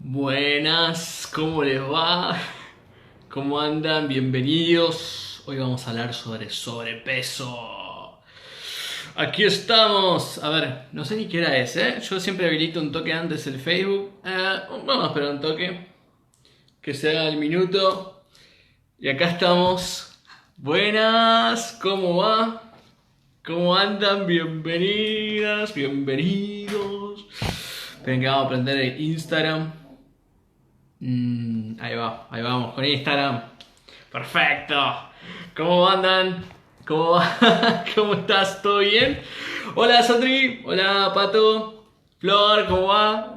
Buenas, ¿cómo les va? ¿Cómo andan? Bienvenidos. Hoy vamos a hablar sobre sobrepeso. Aquí estamos. A ver, no sé ni qué hora es, ¿eh? Yo siempre habilito un toque antes el Facebook. Vamos a esperar un toque. Que se haga el minuto. Y acá estamos. Buenas, ¿cómo va? ¿Cómo andan? Bienvenidas, bienvenidos. Esperen que vamos a aprender el Instagram. Ahí vamos, con Instagram. Perfecto. ¿Cómo andan? ¿Cómo va? ¿Cómo estás? ¿Todo bien? Hola Sandri, hola Pato, Flor, ¿cómo va?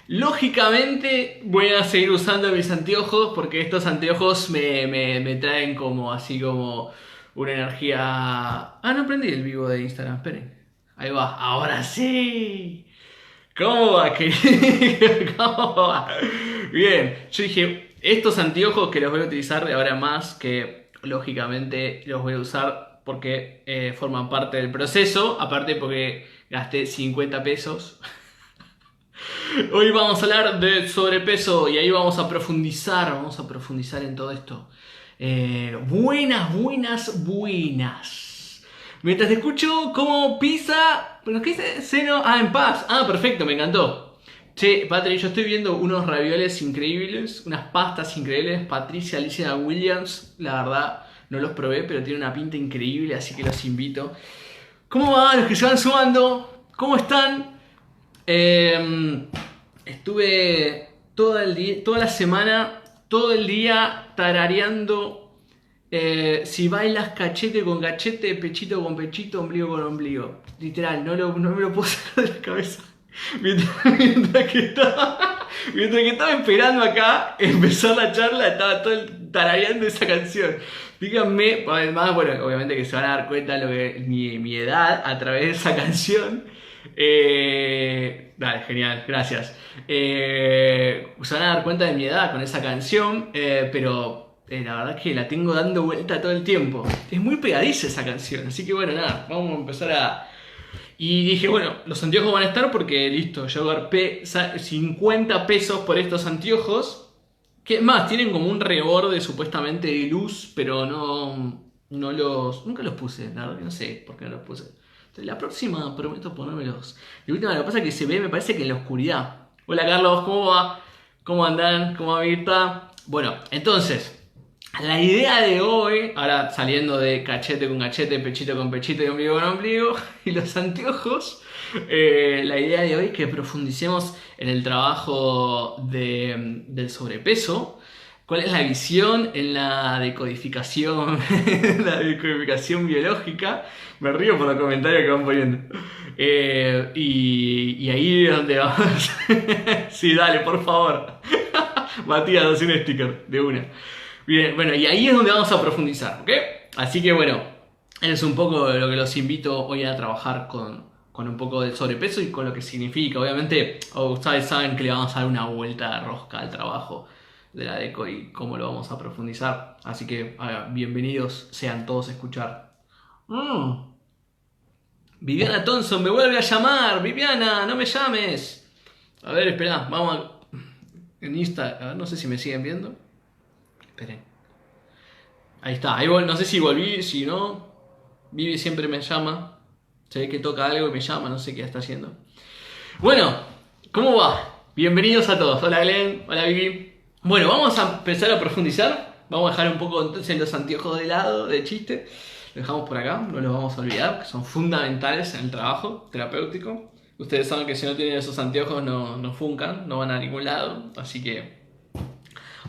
Lógicamente voy a seguir usando mis anteojos porque estos anteojos me traen como así como una energía... no prendí el vivo de Instagram, esperen. Ahí va, ahora sí. ¿Cómo va, querido? ¿Cómo va? Bien, yo dije, estos anteojos que los voy a utilizar de ahora más, que lógicamente los voy a usar porque forman parte del proceso, aparte porque gasté 50 pesos. Hoy vamos a hablar de sobrepeso y ahí vamos a profundizar en todo esto. Buenas. Mientras te escucho como pizza, ¿pero qué dice? Seno, en paz. Perfecto, me encantó. Che, Patri, yo estoy viendo unos ravioles increíbles, unas pastas increíbles. Patricia Alicia Williams, la verdad, no los probé, pero tiene una pinta increíble, así que los invito. ¿Cómo va los que se van sumando? ¿Cómo están? Estuve toda la semana, todo el día tarareando. Si bailas cachete con cachete, pechito con pechito, ombligo con ombligo. Literal, no me lo puedo sacar de la cabeza. Mientras que estaba esperando acá empezar la charla, estaba todo tarareando esa canción. Díganme, además, bueno, obviamente que se van a dar cuenta de lo que mi edad a través de esa canción. Dale, genial, gracias. Se van a dar cuenta de mi edad con esa canción, pero la verdad es que la tengo dando vuelta todo el tiempo. Es muy pegadiza esa canción, así que bueno, nada, vamos a empezar a... Y dije, bueno, los anteojos van a estar porque listo, yo agarré 50 pesos por estos anteojos. Que más, tienen como un reborde supuestamente de luz, pero nunca los puse, la verdad que no sé por qué no los puse. Entonces, la próxima prometo ponérmelos. Y última, lo que pasa es que se ve, me parece que en la oscuridad. Hola Carlos, ¿cómo va? ¿Cómo andan? ¿Cómo va Mirta? Bueno, entonces, la idea de hoy, ahora saliendo de cachete con cachete, pechito con pechito y ombligo con ombligo, y los anteojos, la idea de hoy es que profundicemos en el trabajo del sobrepeso. ¿Cuál es la visión en la decodificación, la decodificación biológica? Me río por los comentarios que van poniendo. Y ahí es donde vamos. Sí, dale, por favor. Matías, hace un sticker de una. Bien, bueno, y ahí es donde vamos a profundizar, ¿ok? Así que bueno, es un poco lo que los invito hoy a trabajar con un poco del sobrepeso y con lo que significa. Obviamente, ustedes saben que le vamos a dar una vuelta de rosca al trabajo de la deco y cómo lo vamos a profundizar. Así que bienvenidos sean todos a escuchar. Viviana Thompson me vuelve a llamar. Viviana, no me llames. A ver, espera, en Insta, a ver, no sé si me siguen viendo. Esperen. Ahí está, no sé si volví, si no. Vivi siempre me llama. Se ve que toca algo y me llama, no sé qué está haciendo. Bueno, ¿cómo va? Bienvenidos a todos. Hola Glenn, hola Vivi. Bueno, vamos a empezar a profundizar. Vamos a dejar un poco entonces los anteojos de lado, de chiste. Los dejamos por acá, no los vamos a olvidar, que son fundamentales en el trabajo terapéutico. Ustedes saben que si no tienen esos anteojos no funcan, no van a ningún lado. Así que,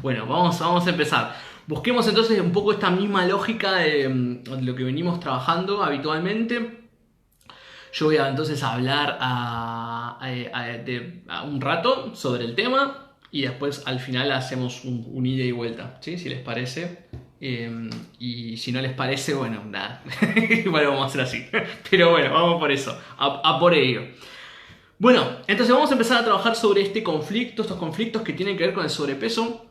bueno, vamos a empezar. Busquemos entonces un poco esta misma lógica de lo que venimos trabajando habitualmente. Yo voy a entonces hablar a un rato sobre el tema y después al final hacemos un ida y vuelta, ¿sí? Si les parece. Y si no les parece, bueno, nada. Igual vamos a hacer así. Pero bueno, vamos por eso, a por ello. Bueno, entonces vamos a empezar a trabajar sobre estos conflictos que tienen que ver con el sobrepeso.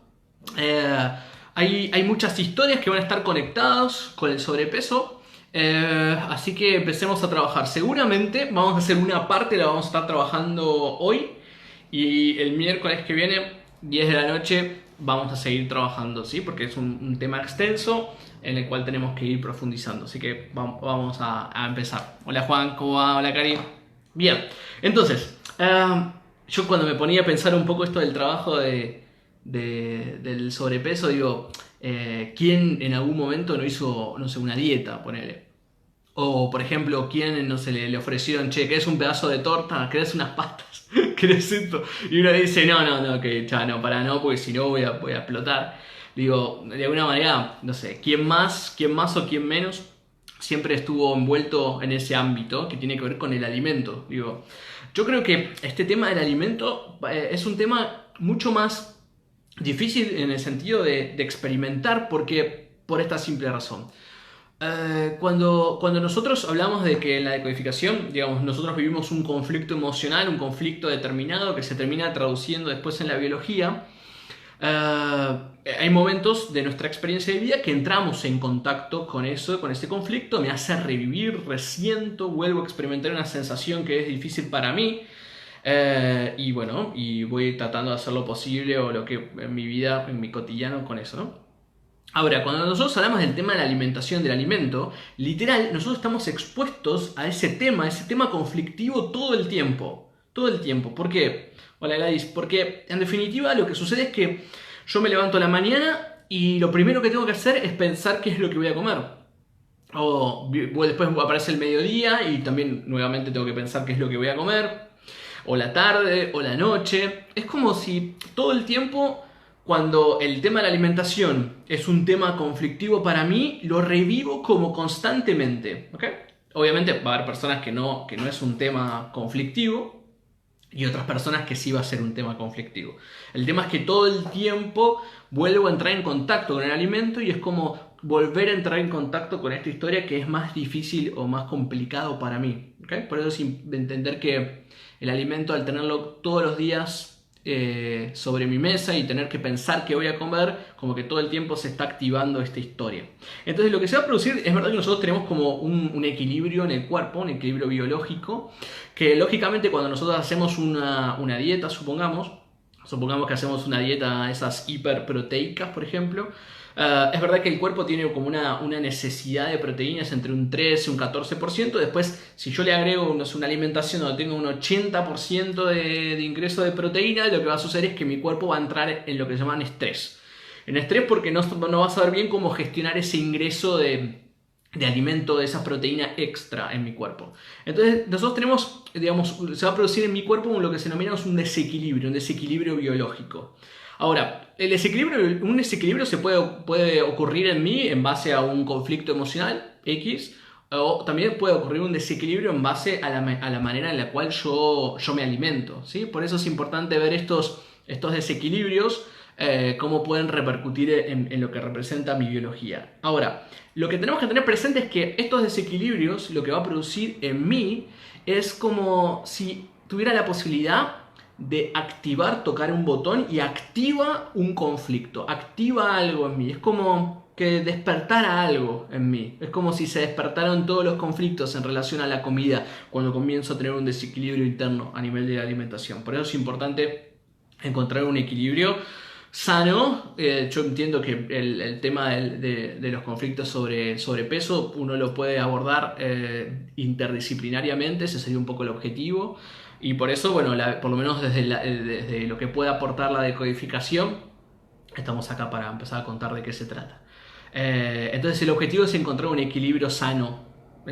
Hay muchas historias que van a estar conectadas con el sobrepeso. Así que empecemos a trabajar. Seguramente vamos a hacer una parte, la vamos a estar trabajando hoy. Y el miércoles que viene, 10 de la noche, vamos a seguir trabajando, ¿sí? Porque es un tema extenso en el cual tenemos que ir profundizando. Así que vamos a empezar. Hola Juan, ¿cómo va? Hola Cari. Bien, entonces, yo cuando me ponía a pensar un poco esto del trabajo del sobrepeso, digo, ¿quién en algún momento no hizo, no sé, una dieta, ponele? O, por ejemplo, ¿quién, no sé, le ofrecieron, che, ¿querés un pedazo de torta? ¿Querés unas pastas? ¿Querés esto? Y uno dice, no, que ya no, para no, porque si no voy a explotar. Digo, de alguna manera, no sé, quién más o quién menos siempre estuvo envuelto en ese ámbito que tiene que ver con el alimento. Digo, yo creo que este tema del alimento es un tema mucho más difícil en el sentido de experimentar, porque por esta simple razón. Cuando nosotros hablamos de que en la decodificación, digamos, nosotros vivimos un conflicto emocional, un conflicto determinado que se termina traduciendo después en la biología, hay momentos de nuestra experiencia de vida que entramos en contacto con eso, con ese conflicto, me hace revivir, resiento, vuelvo a experimentar una sensación que es difícil para mí. Y bueno, y voy tratando de hacer lo posible o lo que en mi vida, en mi cotidiano con eso, ¿no? Ahora, cuando nosotros hablamos del tema de la alimentación, del alimento, literal, nosotros estamos expuestos a ese tema conflictivo todo el tiempo. Todo el tiempo. ¿Por qué? Hola Gladys, porque en definitiva lo que sucede es que yo me levanto a la mañana y lo primero que tengo que hacer es pensar qué es lo que voy a comer. O después aparece el mediodía y también nuevamente tengo que pensar qué es lo que voy a comer. O la tarde, o la noche. Es como si todo el tiempo, cuando el tema de la alimentación es un tema conflictivo para mí, lo revivo como constantemente. ¿Okay? Obviamente va a haber personas que no es un tema conflictivo y otras personas que sí va a ser un tema conflictivo. El tema es que todo el tiempo vuelvo a entrar en contacto con el alimento y es como volver a entrar en contacto con esta historia que es más difícil o más complicado para mí. ¿Okay? Por eso es entender que el alimento, al tenerlo todos los días sobre mi mesa y tener que pensar qué voy a comer, como que todo el tiempo se está activando esta historia. Entonces lo que se va a producir, es verdad que nosotros tenemos como un equilibrio en el cuerpo, un equilibrio biológico, que lógicamente cuando nosotros hacemos una dieta, supongamos que hacemos una dieta, esas hiperproteicas, por ejemplo, es verdad que el cuerpo tiene como una necesidad de proteínas entre un 13 y un 14%. Después, si yo le agrego una alimentación donde tengo un 80% de ingreso de proteína, lo que va a suceder es que mi cuerpo va a entrar en lo que llaman estrés. En estrés porque no va a saber bien cómo gestionar ese ingreso de alimento, de esa proteína extra en mi cuerpo. Entonces nosotros tenemos, digamos, se va a producir en mi cuerpo lo que se denomina un desequilibrio biológico. Ahora, un desequilibrio se puede ocurrir en mí en base a un conflicto emocional X, o también puede ocurrir un desequilibrio en base a la manera en la cual yo me alimento, ¿sí? Por eso es importante ver estos desequilibrios, cómo pueden repercutir en lo que representa mi biología. Ahora, lo que tenemos que tener presente es que estos desequilibrios, lo que va a producir en mí, es como si tuviera la posibilidad de tocar un botón y activa un conflicto, activa algo en mí. Es como que despertara algo en mí. Es como si se despertaran todos los conflictos en relación a la comida cuando comienzo a tener un desequilibrio interno a nivel de la alimentación. Por eso es importante encontrar un equilibrio sano. Yo entiendo que el tema de los conflictos sobre peso uno lo puede abordar interdisciplinariamente, ese sería un poco el objetivo. Y por eso, bueno, por lo menos desde lo que puede aportar la decodificación, estamos acá para empezar a contar de qué se trata. Entonces el objetivo es encontrar un equilibrio sano,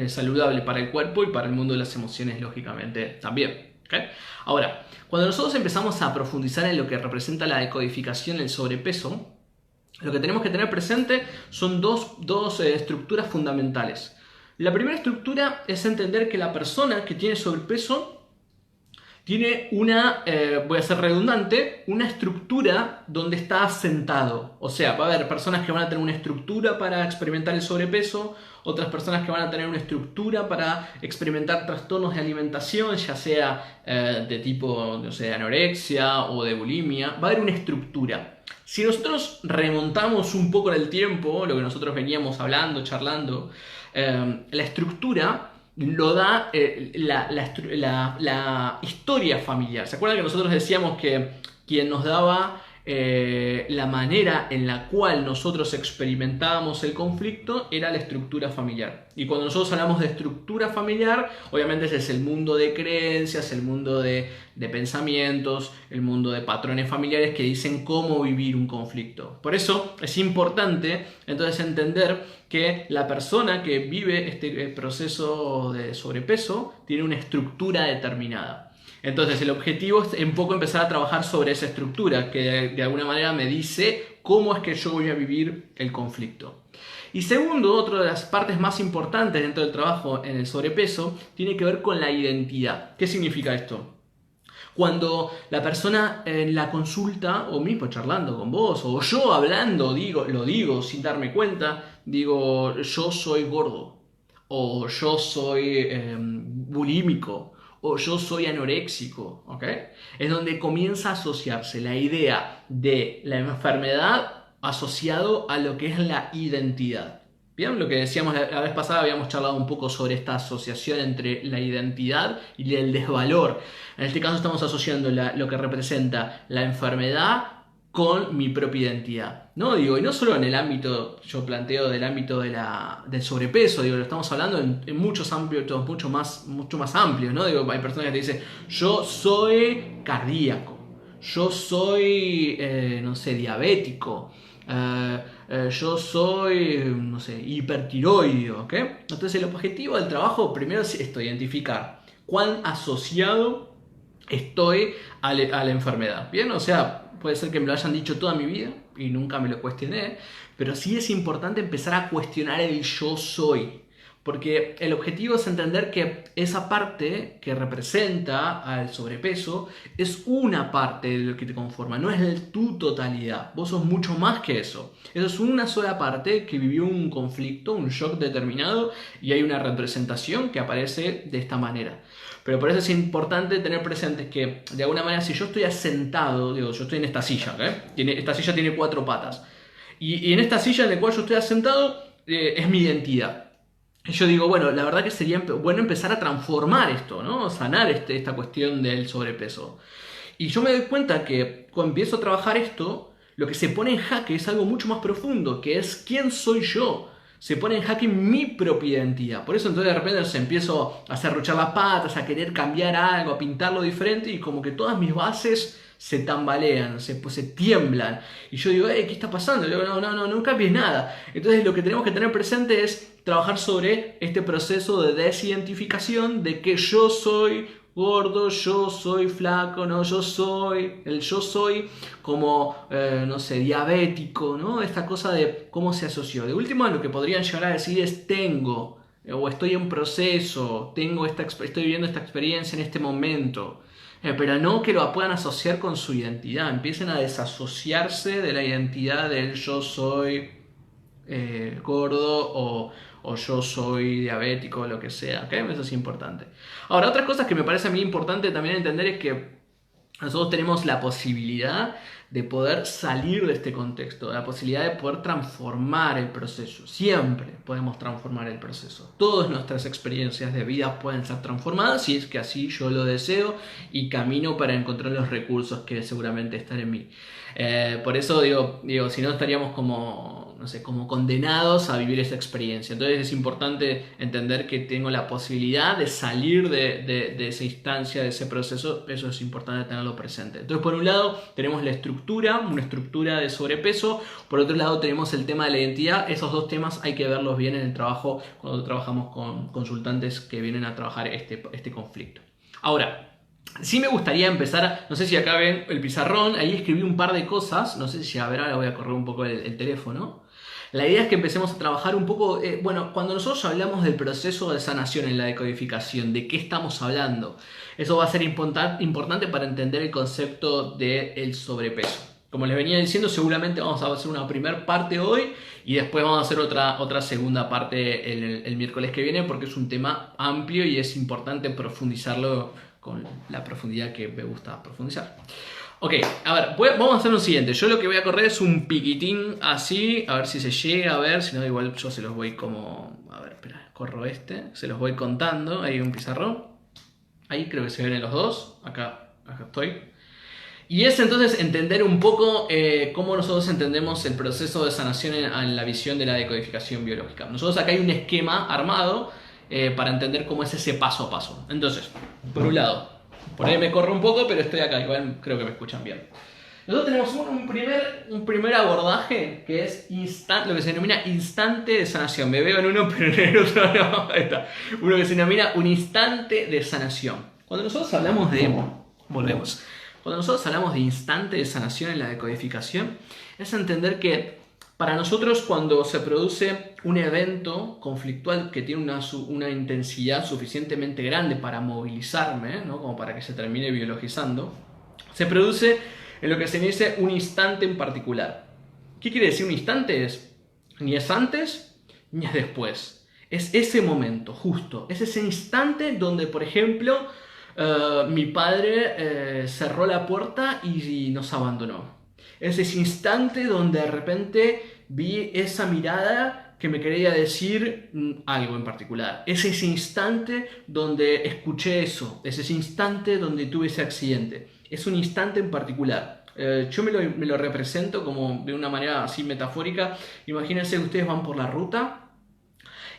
saludable para el cuerpo y para el mundo de las emociones, lógicamente, también. ¿Okay? Ahora, cuando nosotros empezamos a profundizar en lo que representa la decodificación del sobrepeso, lo que tenemos que tener presente son dos estructuras fundamentales. La primera estructura es entender que la persona que tiene sobrepeso tiene voy a ser redundante, una estructura donde está asentado. O sea, va a haber personas que van a tener una estructura para experimentar el sobrepeso, otras personas que van a tener una estructura para experimentar trastornos de alimentación, ya sea de tipo, no sé, de anorexia o de bulimia. Va a haber una estructura. Si nosotros remontamos un poco en el tiempo, lo que nosotros veníamos hablando, charlando, la estructura lo da la historia familiar. ¿Se acuerdan que nosotros decíamos que quien nos daba la manera en la cual nosotros experimentábamos el conflicto era la estructura familiar? Y cuando nosotros hablamos de estructura familiar, obviamente ese es el mundo de creencias, el mundo de pensamientos, el mundo de patrones familiares que dicen cómo vivir un conflicto. Por eso es importante entonces entender que la persona que vive este proceso de sobrepeso tiene una estructura determinada. Entonces el objetivo es un poco empezar a trabajar sobre esa estructura que de alguna manera me dice cómo es que yo voy a vivir el conflicto. Y segundo, otra de las partes más importantes dentro del trabajo en el sobrepeso tiene que ver con la identidad. ¿Qué significa esto? Cuando la persona en la consulta, o mismo charlando con vos, o yo hablando, lo digo sin darme cuenta, digo yo soy gordo, o yo soy bulímico, o yo soy anoréxico, ¿ok? Es donde comienza a asociarse la idea de la enfermedad asociado a lo que es la identidad. Bien, lo que decíamos la vez pasada, habíamos charlado un poco sobre esta asociación entre la identidad y el desvalor. En este caso estamos asociando lo que representa la enfermedad con mi propia identidad, ¿no? Digo, y no solo en el ámbito, yo planteo del ámbito del sobrepeso, digo, lo estamos hablando en muchos ámbitos mucho más amplios, ¿no? Digo, hay personas que te dicen, yo soy cardíaco, yo soy, no sé, diabético, yo soy, no sé, hipertiroideo, ¿ok? Entonces el objetivo del trabajo primero es esto, identificar cuán asociado estoy a la enfermedad, ¿bien? O sea, puede ser que me lo hayan dicho toda mi vida y nunca me lo cuestioné, pero sí es importante empezar a cuestionar el yo soy. Porque el objetivo es entender que esa parte que representa al sobrepeso es una parte de lo que te conforma, no es tu totalidad. Vos sos mucho más que eso. Eso es una sola parte que vivió un conflicto, un shock determinado y hay una representación que aparece de esta manera. Pero por eso es importante tener presente que de alguna manera si yo estoy asentado, digo, yo estoy en esta silla, esta silla tiene 4 patas. Y en esta silla en la cual yo estoy asentado es mi identidad. Yo digo, bueno, la verdad que sería bueno empezar a transformar esto, ¿no? Sanar esta cuestión del sobrepeso. Y yo me doy cuenta que cuando empiezo a trabajar esto, lo que se pone en jaque es algo mucho más profundo, que es quién soy yo. Se pone en jaque mi propia identidad. Por eso entonces de repente empiezo a serruchar las patas, a querer cambiar algo, a pintarlo diferente y como que todas mis bases se tambalean, se tiemblan. Y yo digo, ¿qué está pasando? Y digo, no cambies nada. Entonces lo que tenemos que tener presente es trabajar sobre este proceso de desidentificación de que yo soy gordo, yo soy flaco, no, yo soy como, no sé, diabético, ¿no? Esta cosa de cómo se asoció. De último, lo que podrían llegar a decir es tengo, o estoy en proceso, estoy viviendo esta experiencia en este momento. Pero no que lo puedan asociar con su identidad, empiecen a desasociarse de la identidad del yo soy gordo o yo soy diabético o lo que sea, ¿ok? Eso es importante. Ahora, otra cosa que me parece a mí importante también entender es que nosotros tenemos la posibilidad de poder salir de este contexto, la posibilidad de poder transformar el proceso. Siempre podemos transformar el proceso. Todas nuestras experiencias de vida pueden ser transformadas si es que así yo lo deseo y camino para encontrar los recursos que seguramente están en mí. Por eso digo, si no estaríamos como condenados a vivir esa experiencia. Entonces es importante entender que tengo la posibilidad de salir de esa instancia, de ese proceso. Eso es importante tenerlo presente. Entonces, por un lado tenemos una estructura de sobrepeso. Por otro lado tenemos el tema de la identidad. Esos dos temas hay que verlos bien en el trabajo cuando trabajamos con consultantes que vienen a trabajar este conflicto. Ahora, sí me gustaría empezar, no sé si acá ven el pizarrón, ahí escribí un par de cosas, no sé si a ver, ahora voy a correr un poco el teléfono. La idea es que empecemos a trabajar un poco, cuando nosotros hablamos del proceso de sanación en la decodificación, ¿de qué estamos hablando? Eso va a ser importante para entender el concepto del sobrepeso. Como les venía diciendo, seguramente vamos a hacer una primera parte hoy y después vamos a hacer otra segunda parte el miércoles que viene porque es un tema amplio y es importante profundizarlo con la profundidad que me gusta profundizar. Ok, a ver, vamos a hacer lo siguiente. Yo lo que voy a correr es un piquitín así, a ver si se llega a ver, si no igual yo se los voy como A ver, espera, corro se los voy contando. Ahí hay un pizarrón. Ahí creo que se ven los dos. Acá estoy. Y es entonces entender un poco cómo nosotros entendemos el proceso de sanación en la visión de la decodificación biológica. Nosotros acá hay un esquema armado para entender cómo es ese paso a paso. Entonces, por un lado, por ahí me corro un poco, pero estoy acá, igual creo que me escuchan bien. Nosotros tenemos un primer abordaje que es lo que se denomina instante de sanación. Me veo en uno, pero en el otro no. Ahí está. Uno que se denomina un instante de sanación. Cuando nosotros hablamos de... Volvemos. Cuando nosotros hablamos de instante de sanación en la decodificación, es entender que para nosotros cuando se produce un evento conflictual que tiene una intensidad suficientemente grande para movilizarme, ¿no? Como para que se termine biologizando, se produce en lo que se dice un instante en particular. ¿Qué quiere decir un instante? Ni es antes ni es después. Es ese momento, justo. Es ese instante donde, por ejemplo, mi padre cerró la puerta y nos abandonó. Es ese instante donde de repente vi esa mirada que me quería decir algo en particular. Es ese instante donde escuché eso. Es ese instante donde tuve ese accidente. Es un instante en particular. Yo me lo represento como de una manera así metafórica. Imagínense que ustedes van por la ruta.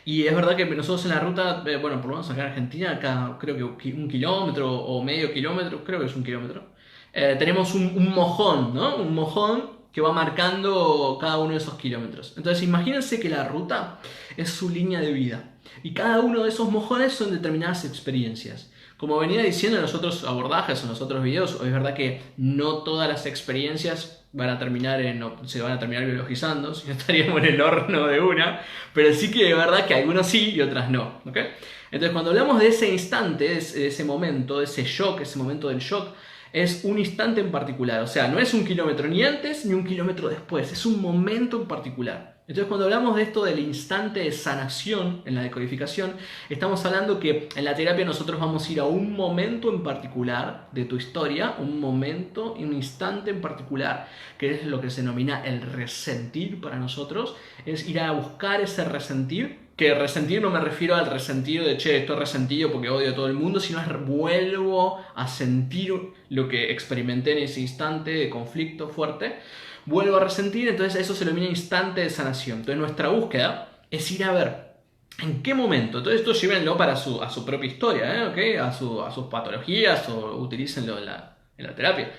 Y es verdad que nosotros en la ruta, bueno, por lo menos acá en Argentina, acá creo que 1 kilómetro o medio kilómetro, creo que es 1 kilómetro, tenemos un mojón, ¿no? Un mojón que va marcando cada uno de esos kilómetros. Entonces imagínense que la ruta es su línea de vida. Y cada uno de esos mojones son determinadas experiencias. Como venía diciendo en los otros abordajes, en los otros videos, es verdad que no todas las experiencias se van a terminar biologizando, si no estaríamos en el horno de una, pero sí que de verdad que algunas sí y otras no, ¿okay? Entonces cuando hablamos de ese instante, de ese momento, de ese shock, ese momento del shock, es un instante en particular, o sea, no es 1 kilómetro ni antes ni 1 kilómetro después, es un momento en particular. Entonces cuando hablamos de esto del instante de sanación en la decodificación, estamos hablando que en la terapia nosotros vamos a ir a un momento en particular de tu historia, un momento, un instante en particular, que es lo que se denomina el resentir para nosotros, es ir a buscar ese resentir. Que resentir no me refiero al resentido de che, estoy resentido porque odio a todo el mundo, sino es vuelvo a sentir lo que experimenté en ese instante de conflicto fuerte. Vuelvo a resentir, entonces eso se denomina instante de sanación. Entonces nuestra búsqueda es ir a ver en qué momento. Todo esto llévenlo a su propia historia, ¿okay? a sus patologías o utilícenlo en la terapia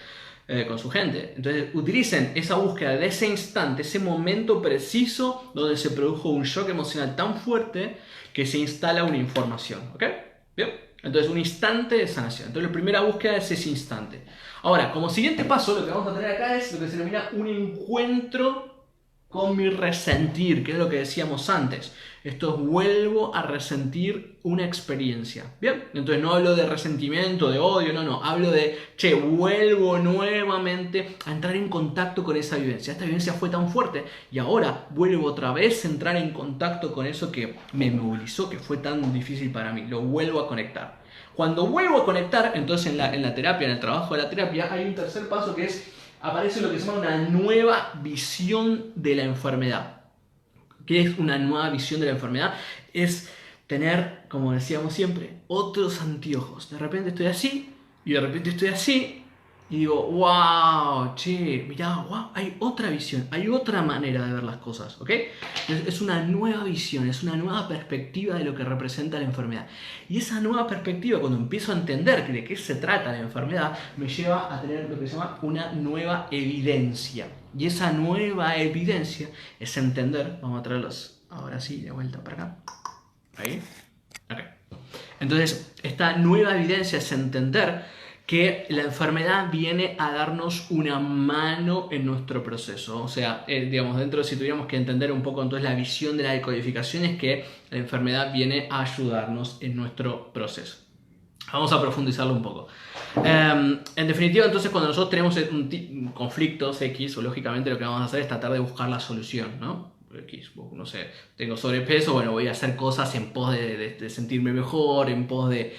con su gente. Entonces utilicen esa búsqueda de ese instante, ese momento preciso donde se produjo un shock emocional tan fuerte que se instala una información. ¿Ok? ¿Bien? Entonces un instante de sanación. Entonces la primera búsqueda es ese instante. Ahora, como siguiente paso, lo que vamos a tener acá es lo que se denomina un encuentro con mi resentir, que es lo que decíamos antes. Esto es vuelvo a resentir una experiencia. Bien, entonces no hablo de resentimiento, de odio, no. Hablo de, che, vuelvo nuevamente a entrar en contacto con esa vivencia. Esta vivencia fue tan fuerte y ahora vuelvo otra vez a entrar en contacto con eso que me movilizó, que fue tan difícil para mí. Lo vuelvo a conectar. Cuando vuelvo a conectar, entonces en la terapia, en el trabajo de la terapia, hay un tercer paso que es, aparece lo que se llama una nueva visión de la enfermedad. ¿Qué es una nueva visión de la enfermedad? Es tener, como decíamos siempre, otros anteojos. De repente estoy así y de repente estoy así y digo, wow, che, mirá, wow, hay otra visión, hay otra manera de ver las cosas, ¿ok? Es una nueva visión, es una nueva perspectiva de lo que representa la enfermedad. Y esa nueva perspectiva, cuando empiezo a entender de qué se trata la enfermedad, me lleva a tener lo que se llama una nueva evidencia. Y esa nueva evidencia es entender, vamos a traerlos ahora sí de vuelta para acá, ahí, ok. Entonces, esta nueva evidencia es entender que la enfermedad viene a darnos una mano en nuestro proceso. O sea, digamos, dentro, si tuviéramos que entender un poco entonces la visión de la decodificación, es que la enfermedad viene a ayudarnos en nuestro proceso. Vamos a profundizarlo un poco. En definitiva, entonces, cuando nosotros tenemos conflictos X, o lógicamente lo que vamos a hacer es tratar de buscar la solución, ¿no? X, no sé, tengo sobrepeso, bueno, voy a hacer cosas en pos de sentirme mejor, en pos de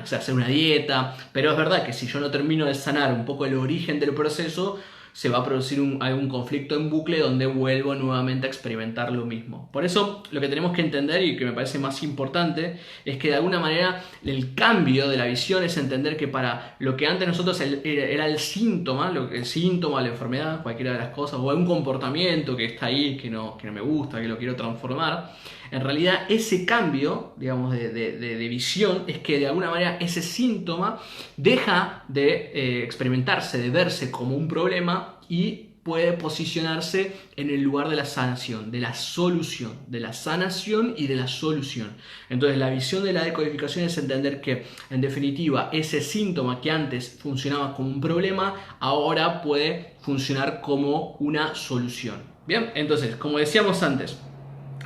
hacer una dieta, pero es verdad que si yo no termino de sanar un poco el origen del proceso, se va a producir algún conflicto en bucle donde vuelvo nuevamente a experimentar lo mismo. Por eso lo que tenemos que entender, y que me parece más importante, es que de alguna manera el cambio de la visión es entender que para lo que antes nosotros era el síntoma, la enfermedad, cualquiera de las cosas, o un comportamiento que está ahí, que no me gusta, que lo quiero transformar, en realidad ese cambio, digamos, de visión es que de alguna manera ese síntoma deja de experimentarse, de verse como un problema y puede posicionarse en el lugar de la sanación, de la solución, de la sanación y de la solución. Entonces la visión de la decodificación es entender que en definitiva ese síntoma que antes funcionaba como un problema ahora puede funcionar como una solución. Bien, entonces como decíamos antes,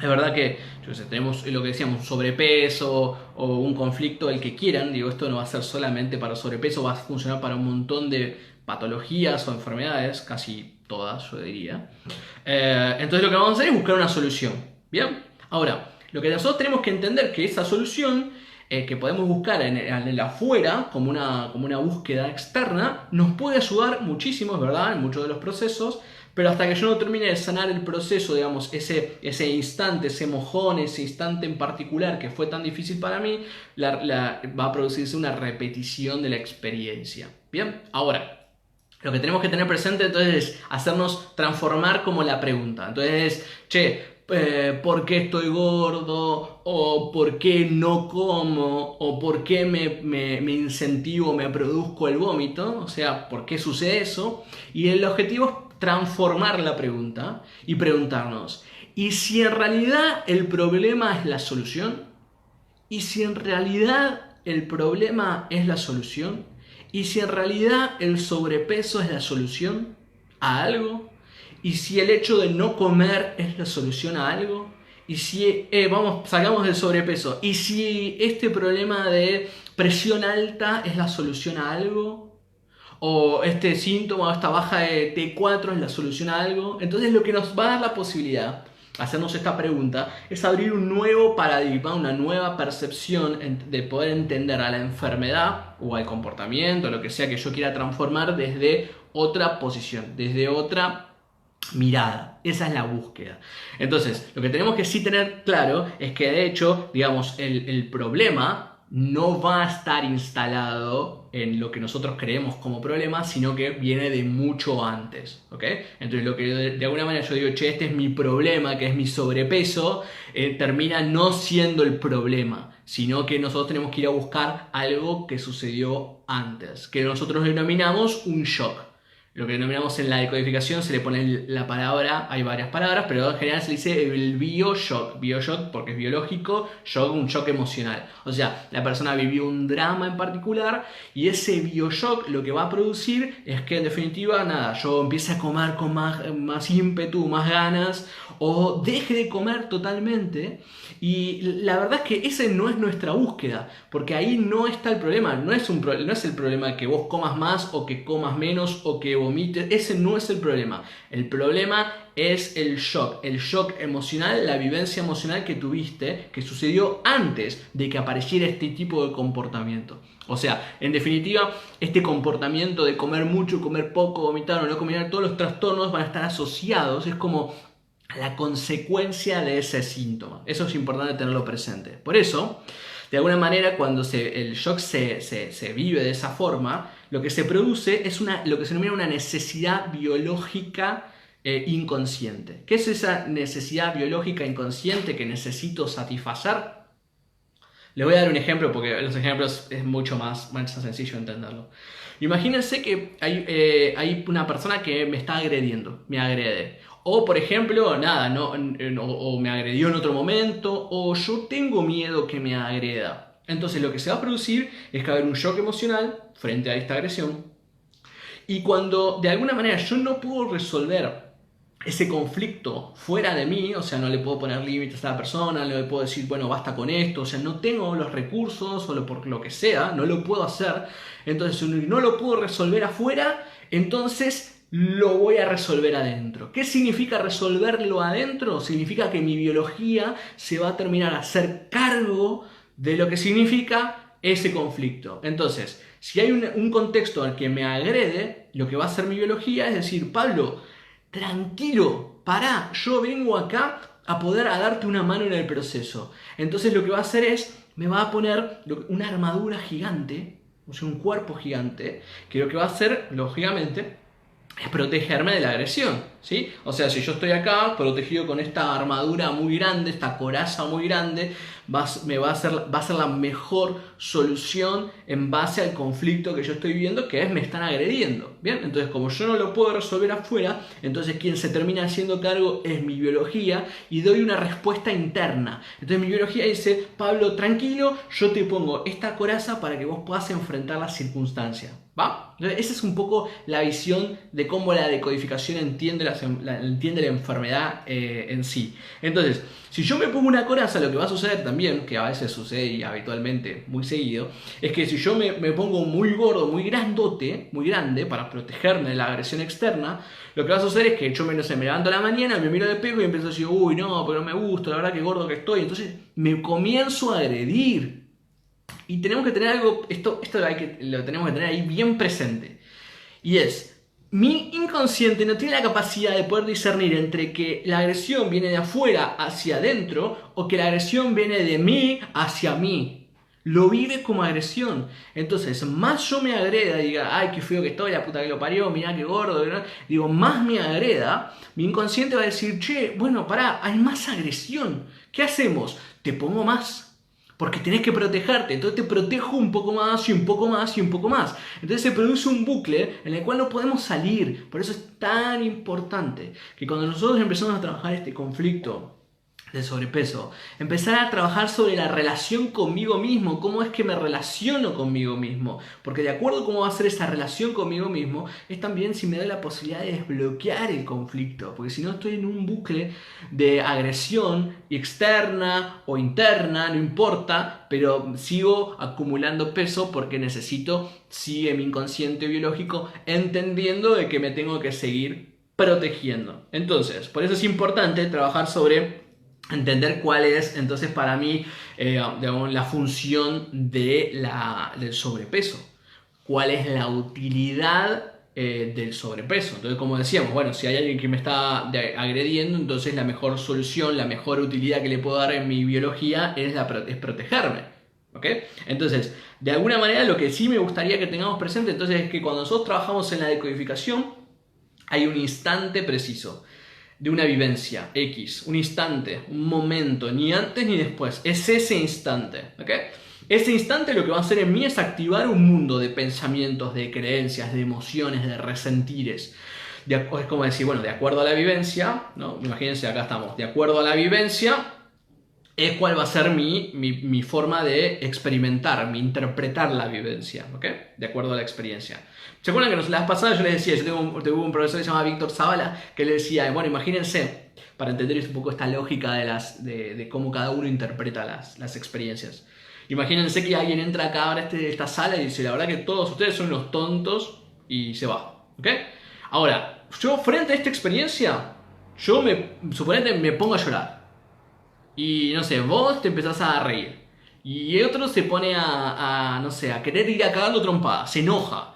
es verdad que tenemos lo que decíamos, un sobrepeso o un conflicto, el que quieran. Digo, esto no va a ser solamente para sobrepeso, va a funcionar para un montón de patologías o enfermedades, casi todas, yo diría. Entonces lo que vamos a hacer es buscar una solución. Bien, ahora, lo que nosotros tenemos que entender que esa solución que podemos buscar en el afuera, como una búsqueda externa, nos puede ayudar muchísimo, es verdad, en muchos de los procesos. Pero hasta que yo no termine de sanar el proceso, digamos, ese instante, ese mojón, ese instante en particular que fue tan difícil para mí, va a producirse una repetición de la experiencia. Bien, ahora, lo que tenemos que tener presente entonces es hacernos transformar como la pregunta. Entonces, ¿por qué estoy gordo? ¿O por qué no como? ¿O por qué me incentivo, me produzco el vómito? O sea, ¿por qué sucede eso? Y el objetivo es transformar la pregunta y preguntarnos, ¿y si en realidad el problema es la solución? ¿Y si en realidad el problema es la solución? ¿Y si en realidad el sobrepeso es la solución a algo? ¿Y si el hecho de no comer es la solución a algo? ¿Y si, salgamos del sobrepeso, ¿y si este problema de presión alta es la solución a algo? ¿O este síntoma o esta baja de T4 es la solución a algo? Entonces lo que nos va a dar la posibilidad de hacernos esta pregunta es abrir un nuevo paradigma, una nueva percepción de poder entender a la enfermedad o al comportamiento, lo que sea que yo quiera transformar desde otra posición, desde otra mirada. Esa es la búsqueda. Entonces, lo que tenemos que sí tener claro es que de hecho, digamos, el problema no va a estar instalado en lo que nosotros creemos como problema, sino que viene de mucho antes, ¿ok? Entonces lo que de alguna manera yo digo, este es mi problema, que es mi sobrepeso, termina no siendo el problema, sino que nosotros tenemos que ir a buscar algo que sucedió antes, que nosotros denominamos un shock. Lo que denominamos en la decodificación se le pone la palabra, hay varias palabras, pero en general se dice el bioshock. Bioshock porque es biológico, shock, un shock emocional. O sea, la persona vivió un drama en particular y ese bioshock lo que va a producir es que en definitiva, nada, yo empiece a comer con más ímpetu, más ganas, o deje de comer totalmente. Y la verdad es que esa no es nuestra búsqueda, porque ahí no está el problema. No es el problema que vos comas más o que comas menos o que vomites. Ese no es el problema. El problema es el shock emocional, la vivencia emocional que tuviste, que sucedió antes de que apareciera este tipo de comportamiento. O sea, en definitiva, este comportamiento de comer mucho, comer poco, vomitar o no comer, todos los trastornos van a estar asociados. Es como la consecuencia de ese síntoma. Eso es importante tenerlo presente. Por eso, de alguna manera, cuando el shock se vive de esa forma, lo que se produce es lo que se denomina una necesidad biológica inconsciente. ¿Qué es esa necesidad biológica inconsciente que necesito satisfacer? Les voy a dar un ejemplo porque los ejemplos es mucho más sencillo entenderlo. Imagínense que hay una persona que me está agrediendo, me agrede. O por ejemplo, nada, o me agredió en otro momento, o yo tengo miedo que me agreda. Entonces lo que se va a producir es que va a haber un shock emocional frente a esta agresión. Y cuando de alguna manera yo no puedo resolver ese conflicto fuera de mí, o sea, no le puedo poner límites a la persona, no le puedo decir, bueno, basta con esto, o sea, no tengo los recursos o por lo que sea, no lo puedo hacer. Entonces, si no lo puedo resolver afuera, entonces lo voy a resolver adentro. ¿Qué significa resolverlo adentro? Significa que mi biología se va a terminar a hacer cargo de lo que significa ese conflicto. Entonces, Si hay un contexto al que me agrede, lo que va a hacer mi biología es decir, Pablo, tranquilo, pará, yo vengo acá a poder darte una mano en el proceso. Entonces lo que va a hacer es, me va a poner una armadura gigante, o sea, un cuerpo gigante, que lo que va a hacer, lógicamente, es protegerme de la agresión, ¿sí? O sea, si yo estoy acá, protegido con esta armadura muy grande, esta coraza muy grande, va a ser la mejor solución en base al conflicto que yo estoy viviendo, que es me están agrediendo, ¿bien? Entonces, como yo no lo puedo resolver afuera, entonces quien se termina haciendo cargo es mi biología y doy una respuesta interna. Entonces mi biología dice, Pablo, tranquilo, yo te pongo esta coraza para que vos puedas enfrentar las circunstancias, ¿va? Entonces, esa es un poco la visión de cómo la decodificación entiende la enfermedad en sí. Entonces, si yo me pongo una coraza, lo que va a suceder también, que a veces sucede y habitualmente muy seguido, es que si yo me pongo muy gordo, muy grandote, muy grande, para protegerme de la agresión externa, lo que va a suceder es que yo no sé, me levanto a la mañana, me miro de espejo y empiezo a decir, uy, no, pero no me gusta, la verdad que gordo que estoy. Entonces me comienzo a agredir. Y tenemos que tener algo, esto lo tenemos que tener ahí bien presente. Y es, mi inconsciente no tiene la capacidad de poder discernir entre que la agresión viene de afuera hacia adentro o que la agresión viene de mí hacia mí. Lo vive como agresión. Entonces, más yo me agreda, diga, ay, qué feo que estoy, la puta que lo parió, mirá qué gordo, ¿no? Digo, más me agreda, mi inconsciente va a decir, che, bueno, pará, hay más agresión. ¿Qué hacemos? Te pongo más. Porque tenés que protegerte, entonces te protejo un poco más y un poco más y un poco más. Entonces se produce un bucle en el cual no podemos salir. Por eso es tan importante que cuando nosotros empezamos a trabajar este conflicto de sobrepeso, empezar a trabajar sobre la relación conmigo mismo, cómo es que me relaciono conmigo mismo, porque de acuerdo a cómo va a ser esa relación conmigo mismo, es también si me da la posibilidad de desbloquear el conflicto, porque si no estoy en un bucle de agresión externa o interna, no importa, pero sigo acumulando peso porque sigue mi inconsciente biológico entendiendo de que me tengo que seguir protegiendo. Entonces, por eso es importante trabajar sobre entender cuál es, entonces, para mí, digamos, la función del sobrepeso. ¿Cuál es la utilidad del sobrepeso? Entonces, como decíamos, bueno, si hay alguien que me está agrediendo, entonces la mejor solución, la mejor utilidad que le puedo dar en mi biología es protegerme. ¿Ok? Entonces, de alguna manera, lo que sí me gustaría que tengamos presente, entonces, es que cuando nosotros trabajamos en la decodificación, hay un instante preciso de una vivencia X, un instante, un momento, ni antes ni después, es ese instante, ¿ok? Ese instante lo que va a hacer en mí es activar un mundo de pensamientos, de creencias, de emociones, de resentires. Es como decir, bueno, de acuerdo a la vivencia, ¿no? Imagínense, acá estamos, de acuerdo a la vivencia, es cuál va a ser mi forma de experimentar, interpretar la vivencia, ¿ok? De acuerdo a la experiencia. ¿Se acuerdan que las pasadas yo les decía, tuve un profesor que se llama Víctor Zavala, que le decía, bueno, imagínense, para entender un poco esta lógica de cómo cada uno interpreta las experiencias. Imagínense que alguien entra acá a esta sala y dice, la verdad que todos ustedes son unos tontos, y se va, ¿ok? Ahora, yo frente a esta experiencia, suponete me pongo a llorar. Y no sé, vos te empezás a reír. Y otro se pone no sé, a querer ir a cagarlo trompada, se enoja.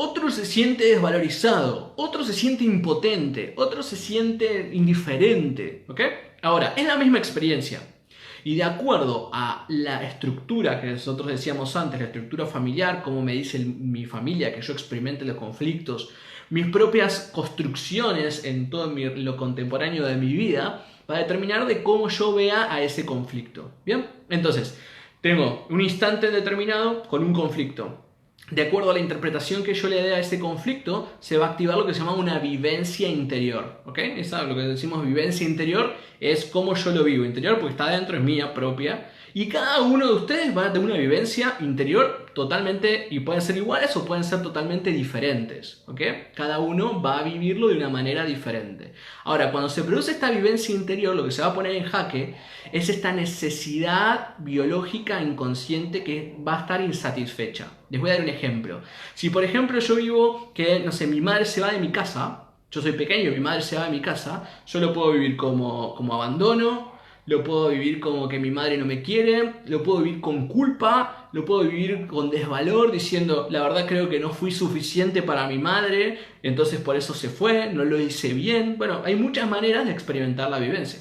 Otro se siente desvalorizado, otro se siente impotente, otro se siente indiferente, ¿ok? Ahora, es la misma experiencia. Y de acuerdo a la estructura que nosotros decíamos antes, la estructura familiar, como me dice mi familia que yo experimente los conflictos, mis propias construcciones en todo lo contemporáneo de mi vida, va a determinar de cómo yo vea a ese conflicto. ¿Bien? Entonces, tengo un instante determinado con un conflicto. De acuerdo a la interpretación que yo le dé a ese conflicto, se va a activar lo que se llama una vivencia interior. ¿Ok? Lo que decimos vivencia interior es cómo yo lo vivo. Interior porque está adentro, es mía propia. Y cada uno de ustedes va a tener una vivencia interior totalmente, y pueden ser iguales o pueden ser totalmente diferentes. ¿Ok? Cada uno va a vivirlo de una manera diferente. Ahora, cuando se produce esta vivencia interior, lo que se va a poner en jaque es esta necesidad biológica inconsciente que va a estar insatisfecha. Les voy a dar un ejemplo. Si, por ejemplo, yo vivo que, no sé, mi madre se va de mi casa, yo soy pequeño, mi madre se va de mi casa, yo lo puedo vivir como abandono, lo puedo vivir como que mi madre no me quiere, lo puedo vivir con culpa, lo puedo vivir con desvalor, diciendo, la verdad creo que no fui suficiente para mi madre, entonces por eso se fue, no lo hice bien. Bueno, hay muchas maneras de experimentar la vivencia.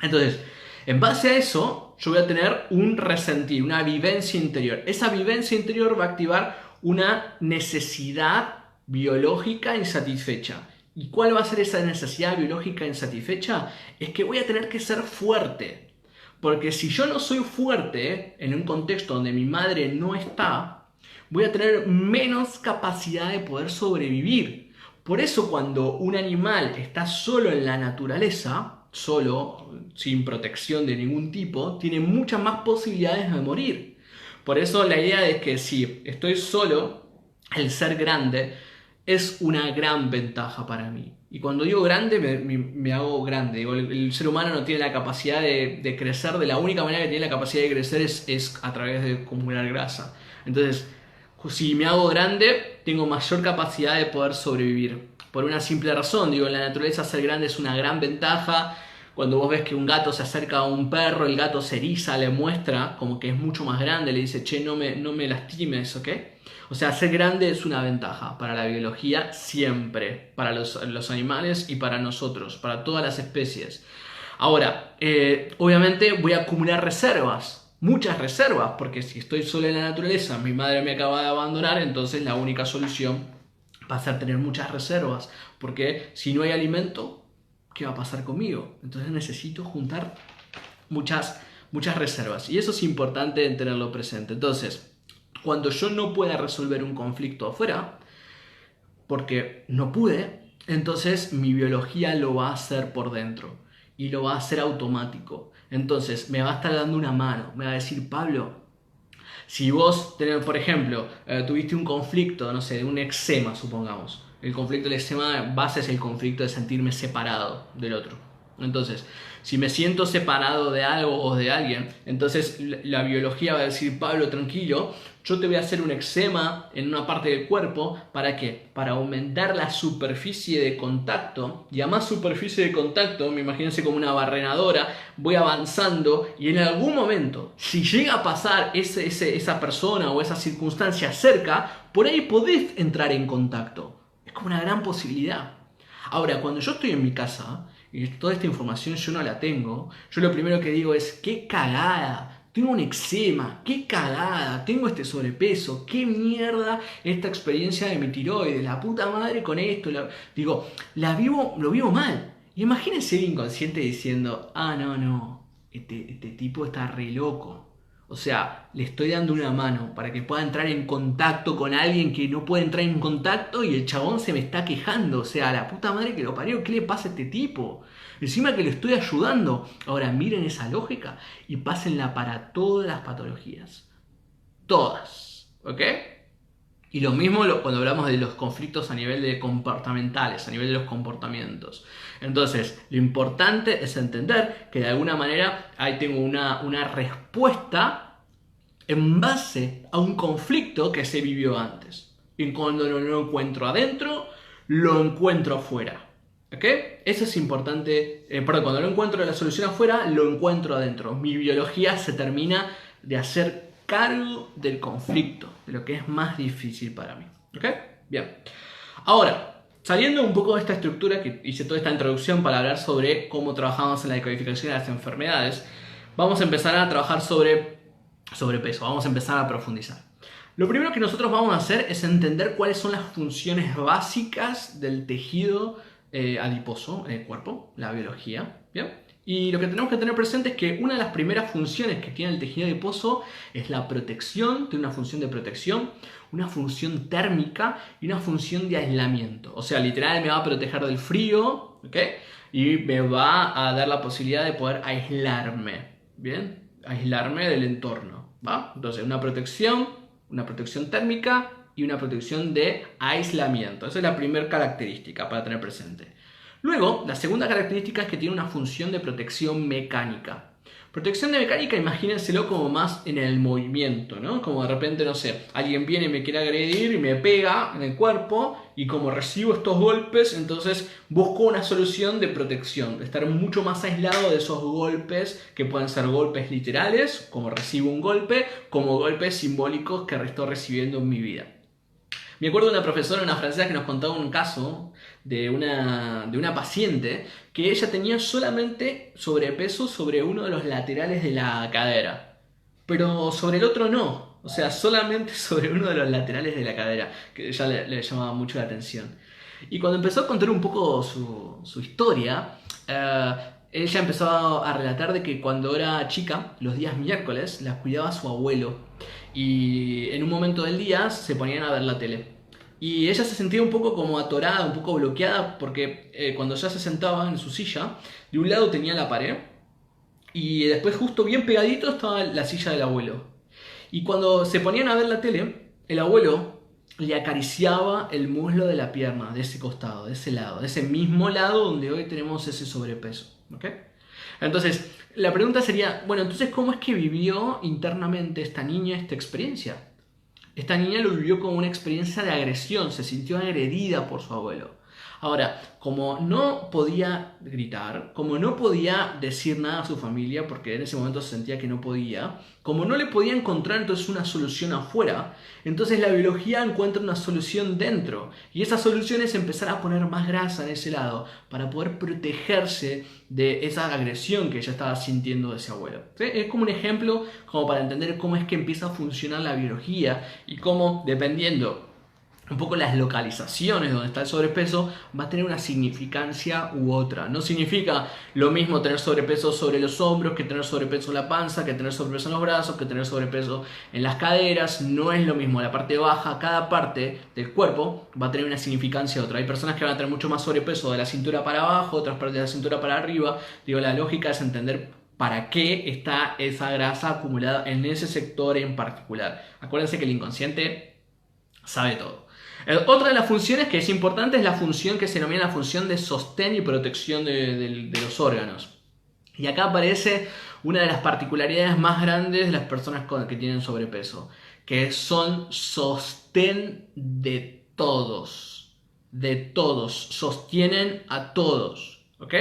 Entonces, en base a eso, yo voy a tener un resentir, una vivencia interior. Esa vivencia interior va a activar una necesidad biológica insatisfecha. ¿Y cuál va a ser esa necesidad biológica insatisfecha? Es que voy a tener que ser fuerte. Porque si yo no soy fuerte en un contexto donde mi madre no está, voy a tener menos capacidad de poder sobrevivir. Por eso cuando un animal está solo en la naturaleza, solo, sin protección de ningún tipo, tiene muchas más posibilidades de morir. Por eso la idea es que si estoy solo, el ser grande es una gran ventaja para mí. Y cuando digo grande, me hago grande. Digo, el ser humano no tiene la capacidad de crecer, de la única manera que tiene la capacidad de crecer es a través de acumular grasa. Entonces, si me hago grande, tengo mayor capacidad de poder sobrevivir. Por una simple razón, digo, en la naturaleza ser grande es una gran ventaja. Cuando vos ves que un gato se acerca a un perro, el gato se eriza, le muestra como que es mucho más grande, le dice, che, no me lastimes, ¿ok? O sea, ser grande es una ventaja para la biología siempre, para los animales y para nosotros, para todas las especies. Ahora, obviamente voy a acumular reservas, muchas reservas, porque si estoy solo en la naturaleza, mi madre me acaba de abandonar, entonces la única solución va a ser tener muchas reservas, porque si no hay alimento, ¿qué va a pasar conmigo? Entonces necesito juntar muchas reservas, y eso es importante tenerlo presente. Entonces, cuando yo no pueda resolver un conflicto afuera, porque no pude, entonces mi biología lo va a hacer por dentro y lo va a hacer automático. Entonces me va a estar dando una mano, me va a decir, Pablo, si vos, por ejemplo, tuviste un conflicto, no sé, de un eczema, supongamos. El conflicto del eczema base es el conflicto de sentirme separado del otro. Entonces, si me siento separado de algo o de alguien, entonces la biología va a decir, Pablo, tranquilo, yo te voy a hacer un eczema en una parte del cuerpo. ¿Para qué? Para aumentar la superficie de contacto. Y a más superficie de contacto, me imagínense como una barrenadora, voy avanzando y en algún momento, si llega a pasar esa persona o esa circunstancia cerca, por ahí podés entrar en contacto. Es como una gran posibilidad. Ahora, cuando yo estoy en mi casa y toda esta información yo no la tengo, yo lo primero que digo es, qué cagada, tengo un eczema, qué cagada, tengo este sobrepeso, qué mierda esta experiencia de mi tiroides, la puta madre con esto, digo, lo vivo mal. Y imagínense el inconsciente diciendo, no, este tipo está re loco. O sea, le estoy dando una mano para que pueda entrar en contacto con alguien que no puede entrar en contacto y el chabón se me está quejando. O sea, la puta madre que lo parió, ¿qué le pasa a este tipo? Encima que lo estoy ayudando. Ahora miren esa lógica y pásenla para todas las patologías. Todas. ¿Ok? Y lo mismo cuando hablamos de los conflictos a nivel de comportamentales, a nivel de los comportamientos. Entonces, lo importante es entender que de alguna manera ahí tengo una respuesta en base a un conflicto que se vivió antes. Y cuando no lo encuentro adentro, lo encuentro afuera. ¿Ok? Eso es importante. Cuando lo encuentro la solución afuera, lo encuentro adentro. Mi biología se termina de hacer cargo del conflicto, de lo que es más difícil para mí. ¿Ok? Bien. Ahora, saliendo un poco de esta estructura, que hice toda esta introducción para hablar sobre cómo trabajamos en la decodificación de las enfermedades, vamos a empezar a trabajar sobre peso, vamos a empezar a profundizar. Lo primero que nosotros vamos a hacer es entender cuáles son las funciones básicas del tejido adiposo en el cuerpo, la biología. ¿Bien? Y lo que tenemos que tener presente es que una de las primeras funciones que tiene el tejido adiposo es la protección, tiene una función de protección, una función térmica y una función de aislamiento. O sea, literal me va a proteger del frío, ¿ok? Y me va a dar la posibilidad de poder aislarme, ¿bien? Aislarme del entorno, ¿va? Entonces, una protección térmica y una protección de aislamiento. Esa es la primera característica para tener presente. Luego, la segunda característica es que tiene una función de protección mecánica. Protección de mecánica, imagínenselo como más en el movimiento, ¿no? Como de repente, no sé, alguien viene y me quiere agredir y me pega en el cuerpo y como recibo estos golpes, entonces busco una solución de protección, de estar mucho más aislado de esos golpes que pueden ser golpes literales, como recibo un golpe, como golpes simbólicos que estoy recibiendo en mi vida. Me acuerdo de una profesora, una francesa, que nos contaba un caso de una paciente que ella tenía solamente sobrepeso sobre uno de los laterales de la cadera, pero sobre el otro no, o sea, solamente sobre uno de los laterales de la cadera, que ella le llamaba mucho la atención. Y cuando empezó a contar un poco su historia, ella empezó a relatar de que cuando era chica, los días miércoles, la cuidaba su abuelo. Y en un momento del día se ponían a ver la tele. Y ella se sentía un poco como atorada, un poco bloqueada, porque cuando ella se sentaba en su silla, de un lado tenía la pared y después justo bien pegadito estaba la silla del abuelo. Y cuando se ponían a ver la tele, el abuelo le acariciaba el muslo de la pierna, de ese costado, de ese lado, de ese mismo lado donde hoy tenemos ese sobrepeso. ¿Okay? Entonces, la pregunta sería, bueno, entonces, ¿cómo es que vivió internamente esta niña esta experiencia? Esta niña lo vivió como una experiencia de agresión, se sintió agredida por su abuelo. Ahora, como no podía gritar, como no podía decir nada a su familia, porque en ese momento se sentía que no podía, como no le podía encontrar entonces una solución afuera, entonces la biología encuentra una solución dentro. Y esa solución es empezar a poner más grasa en ese lado para poder protegerse de esa agresión que ella estaba sintiendo de ese abuelo. ¿Sí? Es como un ejemplo como para entender cómo es que empieza a funcionar la biología y cómo, dependiendo un poco las localizaciones donde está el sobrepeso, va a tener una significancia u otra. No significa lo mismo tener sobrepeso sobre los hombros que tener sobrepeso en la panza, que tener sobrepeso en los brazos, que tener sobrepeso en las caderas. No es lo mismo. La parte baja, cada parte del cuerpo va a tener una significancia u otra. Hay personas que van a tener mucho más sobrepeso de la cintura para abajo, otras partes de la cintura para arriba. Digo, la lógica es entender para qué está esa grasa acumulada en ese sector en particular. Acuérdense que el inconsciente sabe todo. Otra de las funciones que es importante es la función que se denomina la función de sostén y protección de los órganos. Y acá aparece una de las particularidades más grandes de las personas que tienen sobrepeso, que son sostén de todos, sostienen a todos, ¿ok?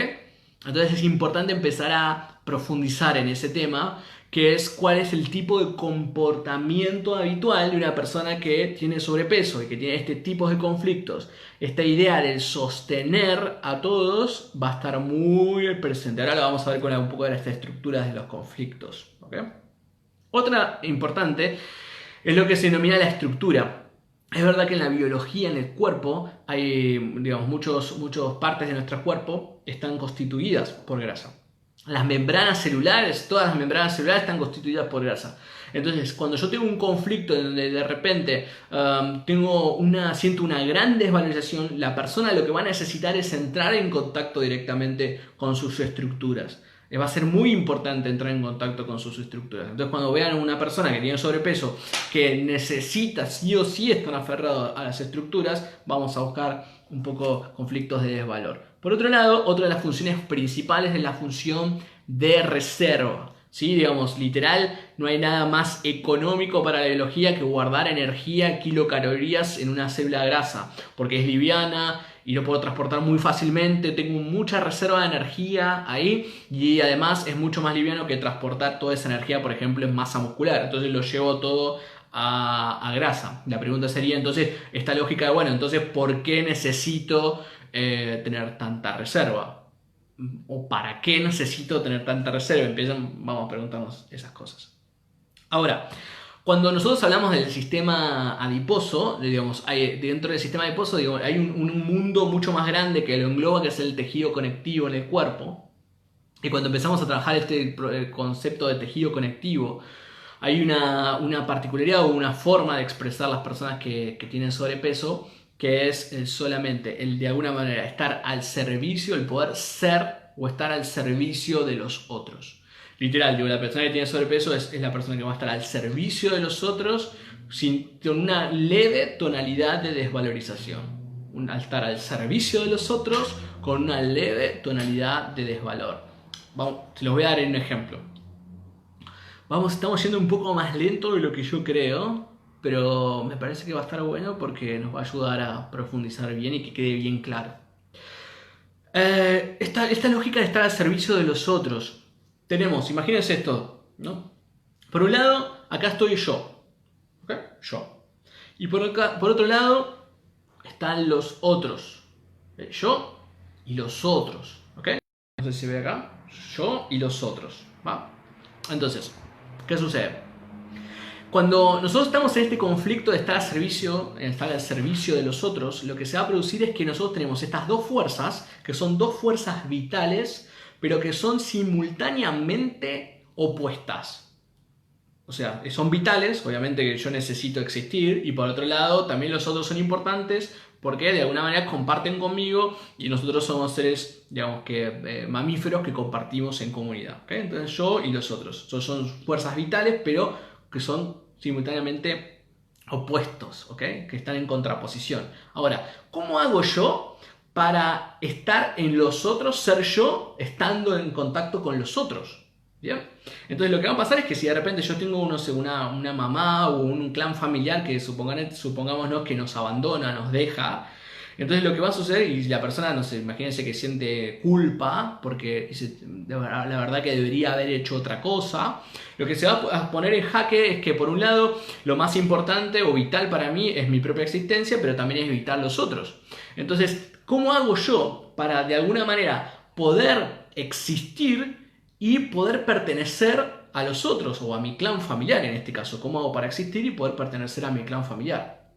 Entonces es importante empezar a profundizar en ese tema, que es cuál es el tipo de comportamiento habitual de una persona que tiene sobrepeso y que tiene este tipo de conflictos. Esta idea del sostener a todos va a estar muy presente. Ahora lo vamos a ver con un poco de las estructuras de los conflictos. ¿Okay? Otra importante es lo que se denomina la estructura. Es verdad que en la biología, en el cuerpo, hay, digamos, muchas partes de nuestro cuerpo están constituidas por grasa. Las membranas celulares, todas las membranas celulares están constituidas por grasa. Entonces, cuando yo tengo un conflicto donde de repente siento una gran desvalorización, la persona lo que va a necesitar es entrar en contacto directamente con sus estructuras. Va a ser muy importante entrar en contacto con sus estructuras. Entonces, cuando vean a una persona que tiene sobrepeso, que necesita sí o sí estar aferrado a las estructuras, vamos a buscar un poco conflictos de desvalor. Por otro lado, otra de las funciones principales es la función de reserva. ¿Sí? Digamos, literal, no hay nada más económico para la biología que guardar energía, kilocalorías en una célula grasa, porque es liviana y lo puedo transportar muy fácilmente, tengo mucha reserva de energía ahí y además es mucho más liviano que transportar toda esa energía, por ejemplo, en masa muscular. Entonces lo llevo todo a grasa. La pregunta sería entonces, esta lógica de, bueno, entonces, ¿por qué necesito tener tanta reserva? ¿O para qué necesito tener tanta reserva? Vamos a preguntarnos esas cosas. Ahora, cuando nosotros hablamos del sistema adiposo, digamos, dentro del sistema adiposo hay un mundo mucho más grande que lo engloba, que es el tejido conectivo en el cuerpo. Y cuando empezamos a trabajar este concepto de tejido conectivo, hay una particularidad o una forma de expresar las personas que tienen sobrepeso, que es solamente el de alguna manera estar al servicio, el poder ser o estar al servicio de los otros. Literal, la persona que tiene sobrepeso es la persona que va a estar al servicio de los otros con una leve tonalidad de desvalorización. Al estar al servicio de los otros con una leve tonalidad de desvalor. Se los voy a dar en un ejemplo. Estamos yendo un poco más lento de lo que yo creo, pero me parece que va a estar bueno porque nos va a ayudar a profundizar bien y que quede bien claro. Esta lógica de estar al servicio de los otros. Tenemos, imagínense esto, ¿no? Por un lado, acá estoy yo, ¿ok? Yo. Y por otro lado, están los otros. Yo y los otros, ¿ok? No sé si se ve acá. Yo y los otros, ¿va? Entonces, ¿qué sucede? Cuando nosotros estamos en este conflicto de estar al servicio de los otros, lo que se va a producir es que nosotros tenemos estas dos fuerzas, que son dos fuerzas vitales, pero que son simultáneamente opuestas. O sea, son vitales, obviamente que yo necesito existir, y por otro lado también los otros son importantes porque de alguna manera comparten conmigo y nosotros somos seres, digamos que mamíferos que compartimos en comunidad, ¿okay? Entonces yo y los otros son fuerzas vitales, pero que son simultáneamente opuestos, ¿okay? Que están en contraposición. Ahora, ¿cómo hago yo para estar en los otros, ser yo estando en contacto con los otros? ¿Bien? Entonces lo que va a pasar es que si de repente yo tengo una mamá o un clan familiar que supongámonos que nos abandona, nos deja, entonces lo que va a suceder, y la persona, no sé, imagínense que siente culpa porque dice, la verdad que debería haber hecho otra cosa, lo que se va a poner en jaque es que por un lado lo más importante o vital para mí es mi propia existencia, pero también es vital los otros. Entonces, ¿cómo hago yo para de alguna manera poder existir y poder pertenecer a los otros o a mi clan familiar en este caso? ¿Cómo hago para existir y poder pertenecer a mi clan familiar?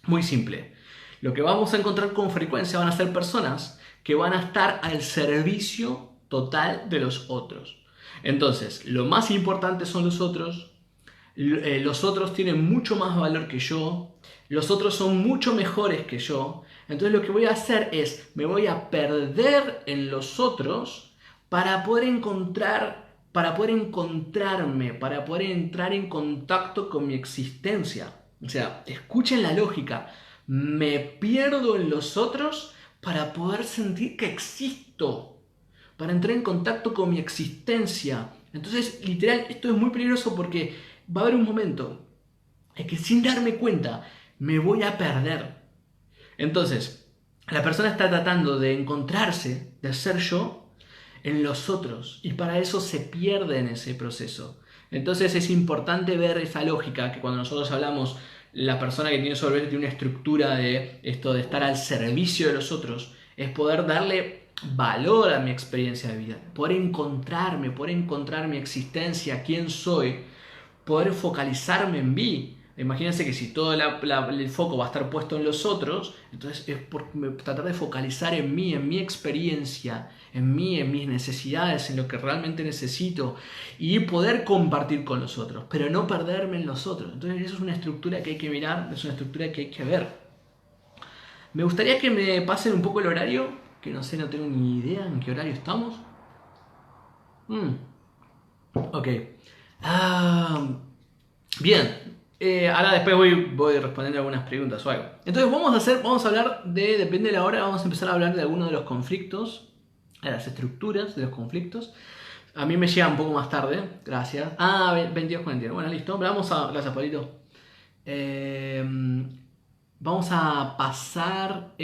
Muy simple. Lo que vamos a encontrar con frecuencia van a ser personas que van a estar al servicio total de los otros. Entonces, lo más importante son los otros tienen mucho más valor que yo, los otros son mucho mejores que yo, entonces lo que voy a hacer es, me voy a perder en los otros para poder encontrarme, para poder entrar en contacto con mi existencia. O sea, escuchen la lógica. Me pierdo en los otros para poder sentir que existo, para entrar en contacto con mi existencia. Entonces, literal, esto es muy peligroso porque va a haber un momento en que sin darme cuenta me voy a perder. Entonces, la persona está tratando de encontrarse, de ser yo, en los otros, y para eso se pierde en ese proceso. Entonces es importante ver esa lógica que cuando nosotros hablamos, la persona que tiene tiene una estructura de esto de estar al servicio de los otros, es poder darle valor a mi experiencia de vida, poder encontrar mi existencia, quién soy, poder focalizarme en mí. Imagínense que si todo el foco va a estar puesto en los otros, entonces es tratar de focalizar en mí, en mi experiencia, en mí, en mis necesidades, en lo que realmente necesito y poder compartir con los otros, pero no perderme en los otros. Entonces eso es una estructura que hay que mirar, es una estructura que hay que ver. Me gustaría que me pasen un poco el horario, que no sé, no tengo ni idea en qué horario estamos. Ok. Bien. Ahora después voy respondiendo algunas preguntas o algo. Entonces vamos a hablar depende de la hora, vamos a empezar a hablar de algunos de los conflictos, de las estructuras de los conflictos. A mí me llega un poco más tarde, gracias. 22:41, bueno, listo. Gracias, Pablito. Vamos a pasar,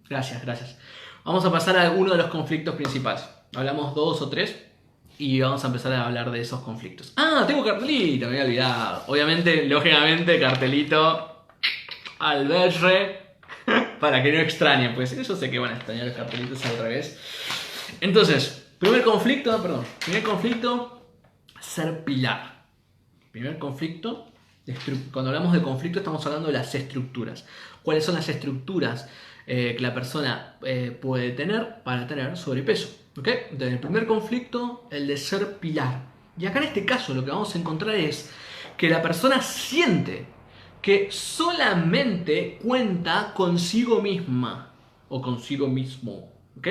gracias. Vamos a pasar a uno de los conflictos principales. Hablamos 2 o 3. Y vamos a empezar a hablar de esos conflictos. Tengo cartelito, me había olvidado. Obviamente, lógicamente, cartelito al verre para que no extrañen, pues yo sé que van a extrañar los cartelitos al revés. Entonces, primer conflicto, ser pilar. Primer conflicto, cuando hablamos de conflicto estamos hablando de las estructuras. ¿Cuáles son las estructuras que la persona puede tener para tener sobrepeso? ¿Okay? Entonces, el primer conflicto, el de ser pilar. Y acá en este caso lo que vamos a encontrar es que la persona siente que solamente cuenta consigo misma o consigo mismo. ¿Ok?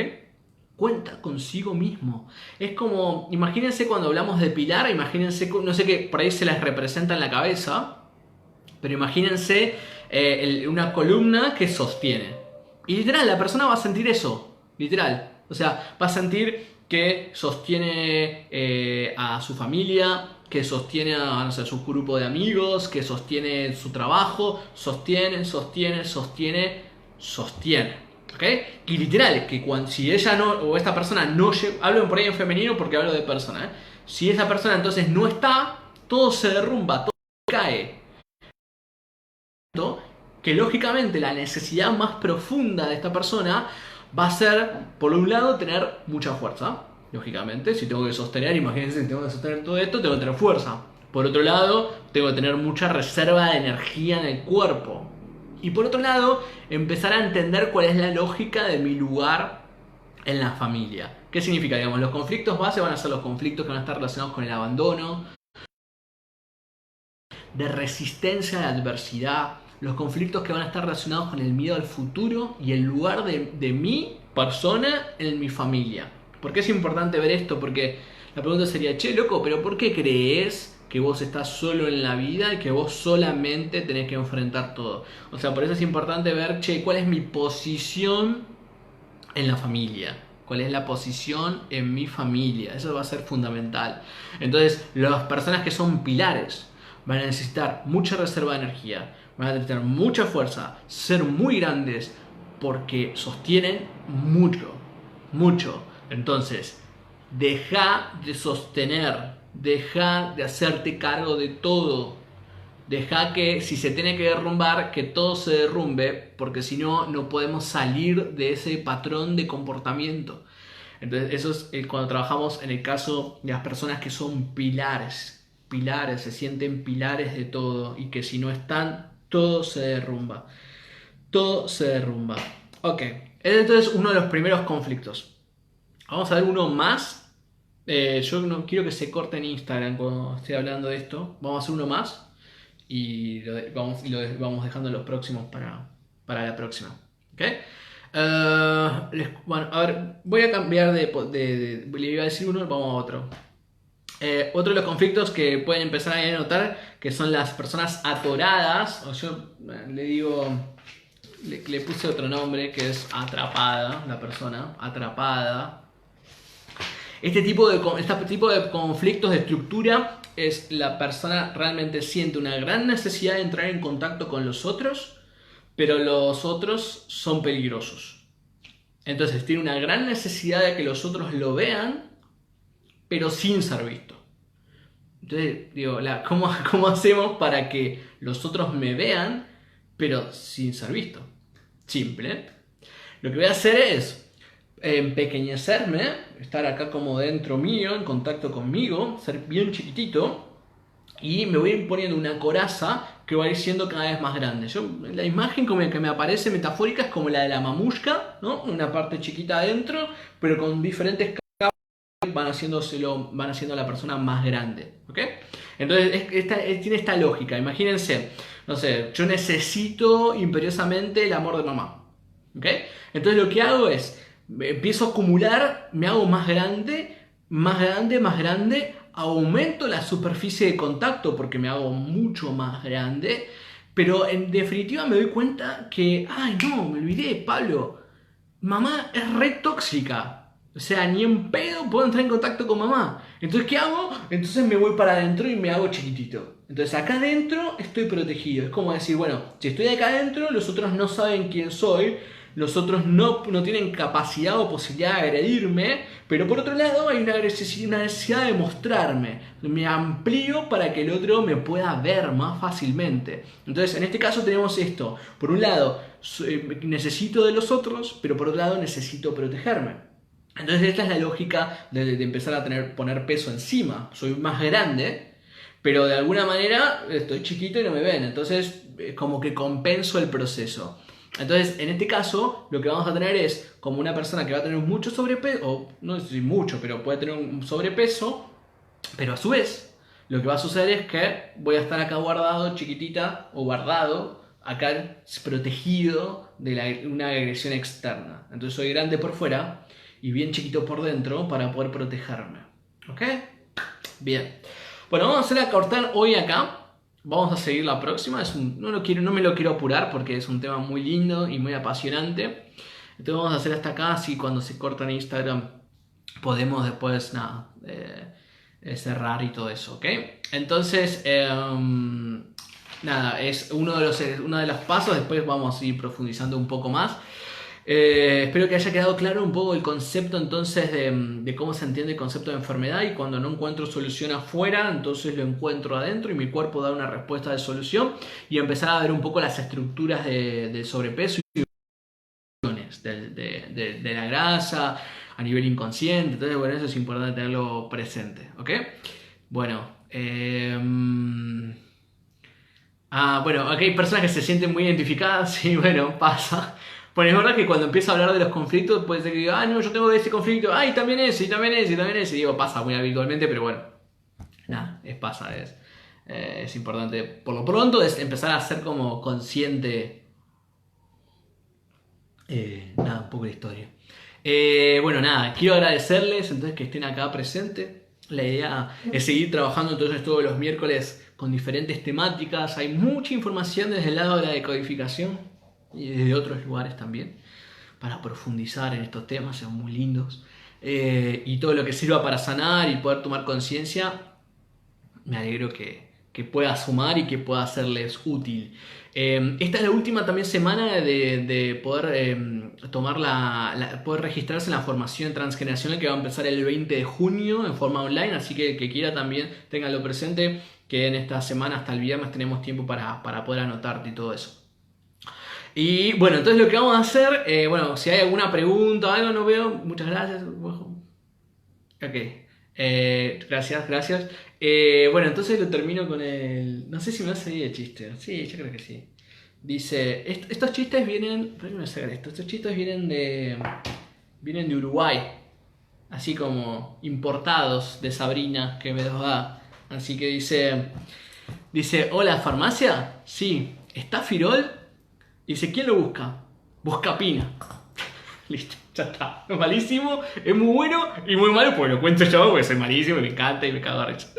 Cuenta consigo mismo. Es como, imagínense cuando hablamos de pilar, imagínense, no sé qué, por ahí se les representa en la cabeza, pero imagínense una columna que sostiene. Y literal, la persona va a sentir eso, literal. O sea, va a sentir que sostiene a su familia, que sostiene a, no sé, su grupo de amigos, que sostiene su trabajo, sostiene. ¿Ok? Y literal, que si ella no, o esta persona no llega, hablo por ahí en femenino porque hablo de persona, ¿eh? Si esa persona entonces no está, todo se derrumba, todo cae. Que lógicamente la necesidad más profunda de esta persona va a ser, por un lado, tener mucha fuerza. Lógicamente, si tengo que sostener, imagínense, si tengo que sostener todo esto, tengo que tener fuerza. Por otro lado, tengo que tener mucha reserva de energía en el cuerpo. Y por otro lado, empezar a entender cuál es la lógica de mi lugar en la familia. ¿Qué significa? Digamos, los conflictos base van a ser los conflictos que van a estar relacionados con el abandono, de resistencia a la adversidad, los conflictos que van a estar relacionados con el miedo al futuro y el lugar de mi persona en mi familia. ¿Por qué es importante ver esto? Porque la pregunta sería, che, loco, pero ¿por qué crees que vos estás solo en la vida y que vos solamente tenés que enfrentar todo? O sea, por eso es importante ver, che, ¿cuál es mi posición en la familia? ¿Cuál es la posición en mi familia? Eso va a ser fundamental. Entonces, las personas que son pilares van a necesitar mucha reserva de energía, van a necesitar mucha fuerza, ser muy grandes, porque sostienen mucho. Entonces, deja de sostener, deja de hacerte cargo de todo. Deja que si se tiene que derrumbar, que todo se derrumbe, porque si no, no podemos salir de ese patrón de comportamiento. Entonces, eso es cuando trabajamos en el caso de las personas que son pilares, se sienten pilares de todo y que si no están, todo se derrumba. Ok, entonces uno de los primeros conflictos. Vamos a ver uno más. Yo no quiero que se corte en Instagram cuando esté hablando de esto. Vamos a hacer uno más y vamos dejando los próximos para la próxima. ¿Ok? Bueno, a ver, voy a cambiar le iba a decir uno, vamos a otro. Otro de los conflictos que pueden empezar a notar, que son las personas atoradas, o yo le digo, le puse otro nombre, que es atrapada, la persona atrapada. Este tipo de conflictos de estructura es la persona realmente siente una gran necesidad de entrar en contacto con los otros, pero los otros son peligrosos. Entonces tiene una gran necesidad de que los otros lo vean, pero sin ser visto. Entonces, digo, ¿cómo hacemos para que los otros me vean, pero sin ser visto? Simple. Lo que voy a hacer es empequeñecerme, estar acá como dentro mío, en contacto conmigo, ser bien chiquitito, y me voy a ir poniendo una coraza que va a ir siendo cada vez más grande. La imagen que me aparece metafórica es como la de la mamushka, ¿no? Una parte chiquita adentro, pero con diferentes capas van haciendo a la persona más grande. ¿Ok? Entonces tiene esta lógica. Imagínense, no sé, yo necesito imperiosamente el amor de mamá. ¿Ok? Entonces lo que hago es, empiezo a acumular, me hago más grande, aumento la superficie de contacto porque me hago mucho más grande, pero en definitiva me doy cuenta que, ay no, me olvidé, Pablo, mamá es re tóxica. O sea, ni en pedo puedo entrar en contacto con mamá. Entonces, ¿qué hago? Entonces me voy para adentro y me hago chiquitito. Entonces, acá adentro estoy protegido. Es como decir, bueno, si estoy acá adentro, los otros no saben quién soy. Los otros no tienen capacidad o posibilidad de agredirme. Pero por otro lado, hay una necesidad de mostrarme. Me amplío para que el otro me pueda ver más fácilmente. Entonces, en este caso tenemos esto. Por un lado, necesito de los otros, pero por otro lado, necesito protegerme. Entonces esta es la lógica de empezar a poner peso encima. Soy más grande, pero de alguna manera estoy chiquito y no me ven. Entonces como que compenso el proceso. Entonces en este caso lo que vamos a tener es como una persona que va a tener mucho sobrepeso, o no sé si mucho, pero puede tener un sobrepeso, pero a su vez lo que va a suceder es que voy a estar acá guardado, chiquitita, o guardado, acá protegido de una agresión externa. Entonces soy grande por fuera y bien chiquito por dentro para poder protegerme. ¿Ok? Bien. Bueno, vamos a hacer a cortar hoy acá. Vamos a seguir la próxima. No me lo quiero apurar porque es un tema muy lindo y muy apasionante. Entonces vamos a hacer hasta acá, así cuando se corta en Instagram podemos después, nada, cerrar y todo eso, ¿ok? Entonces, nada, es uno de los pasos, después vamos a ir profundizando un poco más. Espero que haya quedado claro un poco el concepto entonces de cómo se entiende el concepto de enfermedad, y cuando no encuentro solución afuera, entonces lo encuentro adentro y mi cuerpo da una respuesta de solución, y empezar a ver un poco las estructuras del sobrepeso y de la grasa a nivel inconsciente. Entonces, bueno, eso es importante tenerlo presente, ¿ok? Bueno, bueno, aquí hay personas que se sienten muy identificadas y bueno, pasa. Bueno, es verdad que cuando empiezo a hablar de los conflictos puede ser que diga, no, yo tengo ese conflicto, y también ese, y también ese, y también ese, y digo, pasa muy habitualmente, pero bueno, nada, pasa, es importante, por lo pronto, es empezar a ser como consciente, nada, un poco de historia. Bueno, nada, quiero agradecerles entonces que estén acá presentes. La idea es seguir trabajando entonces todos los miércoles con diferentes temáticas. Hay mucha información desde el lado de la decodificación y desde otros lugares también para profundizar en estos temas, son muy lindos. Y todo lo que sirva para sanar y poder tomar conciencia, me alegro que pueda sumar y que pueda serles útil. Esta es la última también semana de poder tomar poder registrarse en la formación transgeneracional, que va a empezar el 20 de junio en forma online, así que el que quiera también ténganlo presente, que en esta semana hasta el viernes tenemos tiempo para poder anotarte y todo eso. Y bueno, entonces lo que vamos a hacer, bueno, si hay alguna pregunta o algo, no veo, muchas gracias. Ok, gracias, gracias. Bueno, entonces lo termino con el... No sé si me va a salir el chiste. Sí, yo creo que sí. Dice, estos chistes vienen... ¿Por qué me sacar esto? Estos chistes vienen de Uruguay. Así como importados de Sabrina, que me los da. Así que dice, hola, ¿farmacia? Sí. ¿Está Firol? Dice, ¿quién lo busca? Buscapina. Listo, ya está. Es malísimo, es muy bueno y muy malo porque lo cuento yo, porque soy malísimo y me encanta y me cago de risa.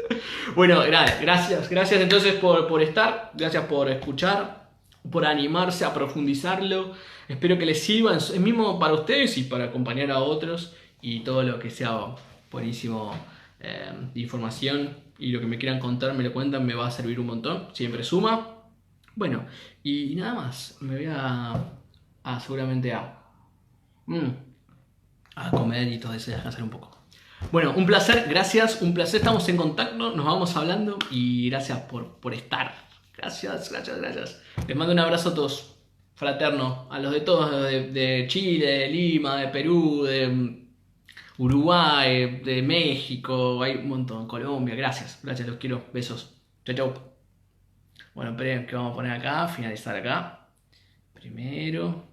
Bueno, gracias entonces por estar, gracias por escuchar, por animarse a profundizarlo. Espero que les sirva, es mismo para ustedes y para acompañar a otros, y todo lo que sea buenísimo de información y lo que me quieran contar, me lo cuentan, me va a servir un montón, siempre suma. Bueno, y nada más, me voy seguramente a comer y todo eso, y descansar un poco. Bueno, un placer, gracias, un placer, estamos en contacto, nos vamos hablando y gracias por estar. Gracias. Les mando un abrazo a todos, fraterno, a los de todos, de Chile, de Lima, de Perú, de Uruguay, de México, hay un montón, Colombia, gracias, los quiero, besos. Chau. Bueno, esperen que vamos a poner acá, finalizar acá. Primero.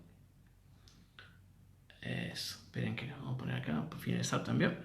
Eso, esperen que lo vamos a poner acá para finalizar también.